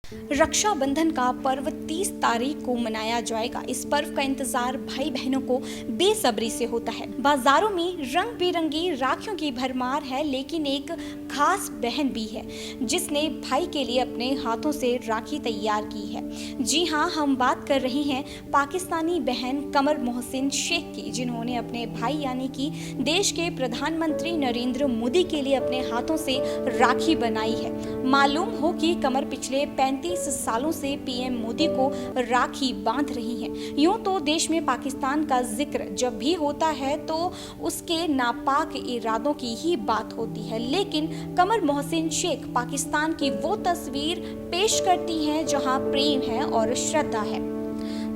रक्षाबंधन का पर्व 30 तारीख को मनाया जाएगा। इस पर्व का इंतजार भाई बहनों को बेसब्री से होता है। बाजारों में रंग बिरंगी राखियों की भरमार है, लेकिन एक खास बहन भी है जिसने भाई के लिए अपने हाथों से राखी तैयार की है। जी हाँ, हम बात कर रहे हैं पाकिस्तानी बहन कमर मोहसिन शेख की, जिन्होंने अपने भाई यानी कि देश के प्रधानमंत्री नरेंद्र मोदी के लिए अपने हाथों से राखी बनाई है। मालूम हो कि कमर पिछले 35 सालों से पीएम मोदी को राखी बांध रही हैं। यूं तो देश में पाकिस्तान का जिक्र जब भी होता है तो उसके नापाक इरादों की ही बात होती है, लेकिन कमर मोहसिन शेख पाकिस्तान की वो तस्वीर पेश करती हैं जहां प्रेम है और श्रद्धा है।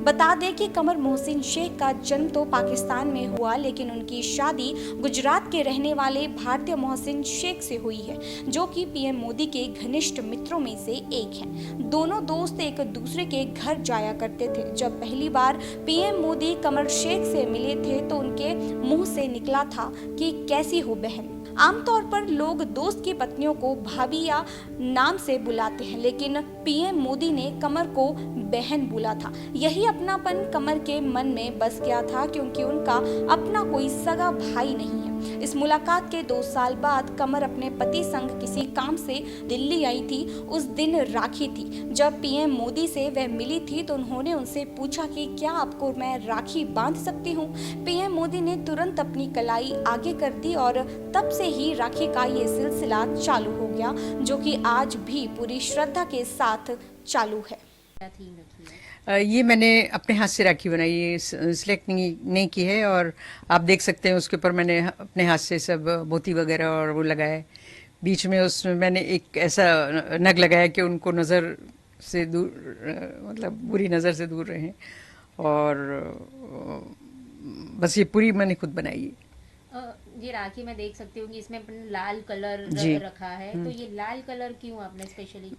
बता दें कि कमर मोहसिन शेख का जन्म तो पाकिस्तान में हुआ, लेकिन उनकी शादी गुजरात के रहने वाले भारतीय मोहसिन शेख से हुई है, जो कि पीएम मोदी के घनिष्ठ मित्रों में से एक हैं। दोनों दोस्त एक दूसरे के घर जाया करते थे। जब पहली बार पीएम मोदी कमर शेख से मिले थे तो उनके मुंह से निकला था कि कैसी हो बहन। आमतौर पर लोग दोस्त की पत्नियों को भाभी या नाम से बुलाते हैं, लेकिन पीएम मोदी ने कमर को बहन बोला था। यही अपनापन कमर के मन में बस गया था, क्योंकि उनका अपना कोई सगा भाई नहीं है। इस मुलाकात के 2 साल बाद कमर अपने पति संग किसी काम से दिल्ली आई थी। उस दिन राखी थी। जब पीएम मोदी से वह मिली थी तो उन्होंने उनसे पूछा कि क्या आपको मैं राखी बांध सकती हूँ। पीएम मोदी ने तुरंत अपनी कलाई आगे कर दी और तब से ही राखी का ये सिलसिला चालू हो गया, जो कि आज भी पूरी श्रद्धा के साथ चालू है। ये मैंने अपने हाथ से राखी बनाई है, सिलेक्ट नहीं की है। और आप देख सकते हैं उसके ऊपर मैंने अपने हाथ से सब मोती वगैरह और वो लगाया है। बीच में उसमें मैंने एक ऐसा नग लगाया कि उनको नज़र से दूर, मतलब बुरी नज़र से दूर रहें। और बस ये पूरी मैंने खुद बनाई है। ये राखी मैं देख सकती हूँ कि इसमें अपने लाल कलर रखा है, तो ये लाल कलर क्यों आपने स्पेशली?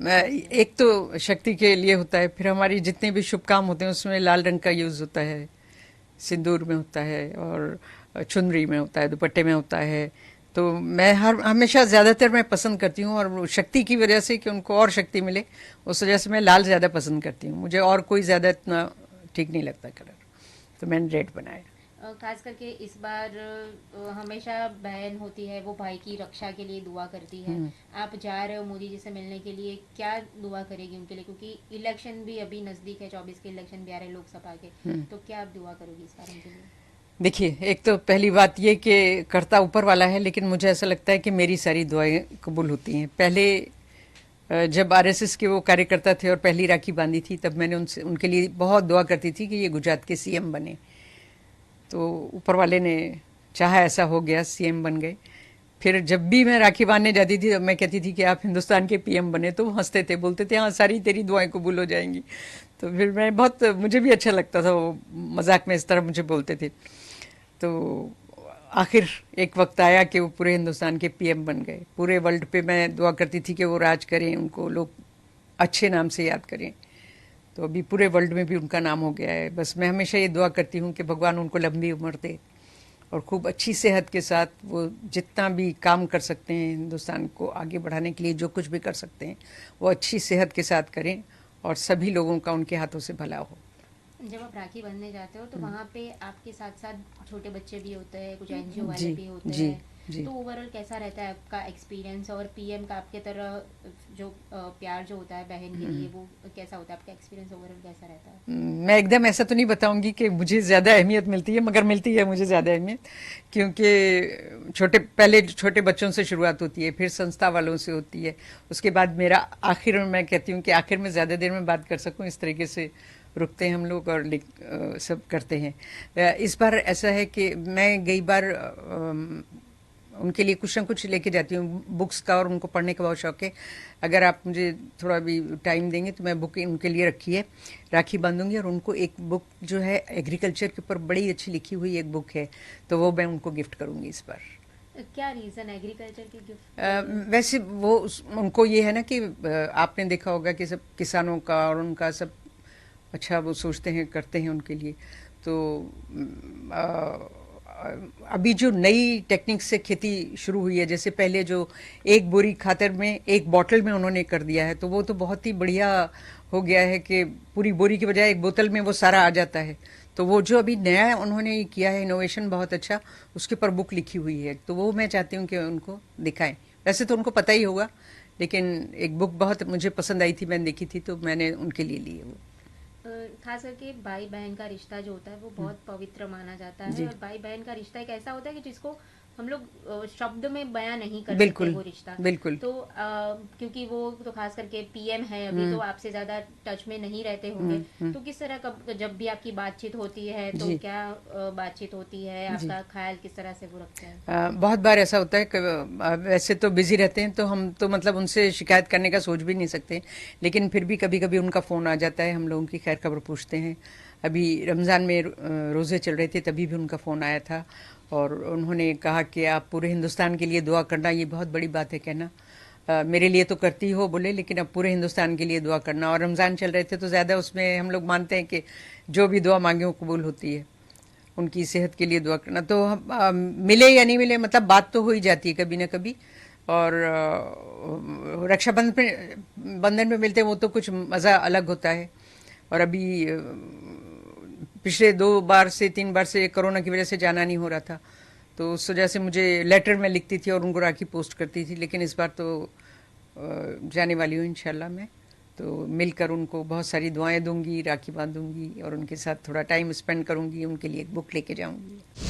एक तो शक्ति के लिए होता है, फिर हमारी जितने भी शुभ काम होते हैं उसमें लाल रंग का यूज होता है। सिंदूर में होता है और चुनरी में होता है, दुपट्टे में होता है। तो मैं हमेशा ज़्यादातर मैं पसंद करती हूँ, और शक्ति की वजह से कि उनको और शक्ति मिले, उस वजह से मैं लाल ज़्यादा पसंद करती हूँ। मुझे और कोई ज़्यादा इतना ठीक नहीं लगता कलर, तो मैंने रेड बनाया। खास करके इस बार हमेशा बहन होती है वो भाई की रक्षा के लिए दुआ करती है। आप जा रहे हो मोदी जी से मिलने के लिए, क्या दुआ करेगी उनके लिए? क्योंकि इलेक्शन भी अभी नजदीक है, 24 के इलेक्शन भी आ रहे हैं लोकसभा के, तो क्या आप दुआ करोगी इस बार उनके लिए? देखिए, एक तो पहली बात ये कि करता ऊपर वाला है, लेकिन मुझे ऐसा लगता है कि मेरी सारी दुआएं कबूल होती हैं। पहले जब आरएसएस के वो कार्यकर्ता थे और पहली राखी बांधी थी, तब मैंने उनके लिए बहुत दुआ करती थी कि ये गुजरात के सीएम बने। तो ऊपर वाले ने चाहा, ऐसा हो गया, सीएम बन गए। फिर जब भी मैं राखी बांधने जाती थी तब मैं कहती थी कि आप हिंदुस्तान के पीएम बने, तो वो हंसते थे, बोलते थे हाँ सारी तेरी दुआएं कबूल हो जाएंगी। तो फिर मुझे भी अच्छा लगता था, वो मजाक में इस तरह मुझे बोलते थे। तो आखिर एक वक्त आया कि वो पूरे हिंदुस्तान के पीएम बन गए। पूरे वर्ल्ड पे मैं दुआ करती थी कि वो राज करें, उनको लोग अच्छे नाम से याद करें। तो अभी पूरे वर्ल्ड में भी उनका नाम हो गया है। बस मैं हमेशा ये दुआ करती हूँ कि भगवान उनको लंबी उम्र दे और खूब अच्छी सेहत के साथ वो जितना भी काम कर सकते हैं हिंदुस्तान को आगे बढ़ाने के लिए, जो कुछ भी कर सकते हैं वो अच्छी सेहत के साथ करें और सभी लोगों का उनके हाथों से भला हो। जब आप राखी बांधने जाते हो तो वहाँ पे आपके साथ साथ छोटे बच्चे भी होते हैं, कुछ एनजीओ वाले भी होते हैं, तो ओवरऑल कैसा रहता है आपका एक्सपीरियंस? और पीएम का आपके तरह जो प्यार जो होता है बहन के लिए, वो कैसा होता है? आपका एक्सपीरियंस ओवरऑल कैसा रहता है? मैं एकदम ऐसा तो नहीं बताऊंगी कि मुझे ज़्यादा अहमियत मिलती है, मगर मिलती है मुझे ज़्यादा अहमियत, क्योंकि पहले छोटे बच्चों से शुरुआत होती है, फिर संस्था वालों से होती है, उसके बाद मेरा आखिर में, मैं कहती हूँ कि आखिर में ज़्यादा देर में बात कर सकूँ, इस तरीके से रुकते हैं हम लोग और सब करते हैं। इस बार ऐसा है कि मैं कई बार उनके लिए कुछ ना कुछ लेके जाती हूँ बुक्स का, और उनको पढ़ने का बहुत शौक है। अगर आप मुझे थोड़ा भी टाइम देंगे तो मैं बुक उनके लिए रखी है, राखी बांधूंगी। और उनको एक बुक जो है एग्रीकल्चर के ऊपर बड़ी अच्छी लिखी हुई एक बुक है, तो वो मैं उनको गिफ्ट करूँगी इस बार। क्या रीज़न एग्रीकल्चर की गिफ्ट? वैसे वो उनको ये है ना कि आपने देखा होगा कि सब किसानों का और उनका सब अच्छा वो सोचते हैं, करते हैं उनके लिए। तो अभी जो नई टेक्निक से खेती शुरू हुई है, जैसे पहले जो एक बोरी खातर में एक बॉटल में उन्होंने कर दिया है, तो वो तो बहुत ही बढ़िया हो गया है कि पूरी बोरी के बजाय एक बोतल में वो सारा आ जाता है। तो वो जो अभी नया उन्होंने किया है इनोवेशन बहुत अच्छा, उसके ऊपर बुक लिखी हुई है, तो वो मैं चाहती हूँ कि उनको दिखाएं। वैसे तो उनको पता ही होगा, लेकिन एक बुक बहुत मुझे पसंद आई थी, मैंने देखी थी, तो मैंने उनके लिए ली है वो। खास करके भाई बहन का रिश्ता जो होता है वो बहुत पवित्र माना जाता है, जी। और भाई बहन का रिश्ता एक ऐसा होता है कि जिसको हम लोग शब्द में बयां नहीं कर सकते बिल्कुल, वो रिश्ता। बिल्कुल। तो क्योंकि वो तो खास करके पीएम है अभी, तो आपसे ज्यादा टच में नहीं रहते होंगे, तो किस तरह का जब भी आपकी बातचीत होती है तो जी। क्या बातचीत होती है, जी। आपका ख्याल किस तरह से वो रखते हैं? बहुत बार ऐसा होता है कि वैसे तो बिजी रहते हैं, तो हम तो मतलब उनसे शिकायत करने का सोच भी नहीं सकते, लेकिन फिर भी कभी कभी उनका फ़ोन आ जाता है, हम लोगों की खैर खबर पूछते हैं। अभी रमज़ान में रोज़े चल रहे थे, तभी भी उनका फ़ोन आया था, और उन्होंने कहा कि आप पूरे हिंदुस्तान के लिए दुआ करना। ये बहुत बड़ी बात है कहना, मेरे लिए तो करती हो बोले, लेकिन अब पूरे हिंदुस्तान के लिए दुआ करना। और रमज़ान चल रहे थे तो ज़्यादा उसमें हम लोग मानते हैं कि जो भी दुआ मांगे वो कबूल होती है। उनकी सेहत के लिए दुआ करना। तो हम मिले या नहीं मिले, मतलब बात तो हो ही जाती है कभी ना कभी। और बंधन में मिलते हैं, वो तो कुछ मज़ा अलग होता है। और अभी पिछले 2 बार से 3 बार से कोरोना की वजह से जाना नहीं हो रहा था, तो उस वजह से मुझे लेटर में लिखती थी और उनको राखी पोस्ट करती थी। लेकिन इस बार तो जाने वाली हूँ इंशाल्लाह मैं, तो मिलकर उनको बहुत सारी दुआएं दूंगी, राखी बांधूंगी और उनके साथ थोड़ा टाइम स्पेंड करूंगी, उनके लिए एक बुक लेके जाऊंगी।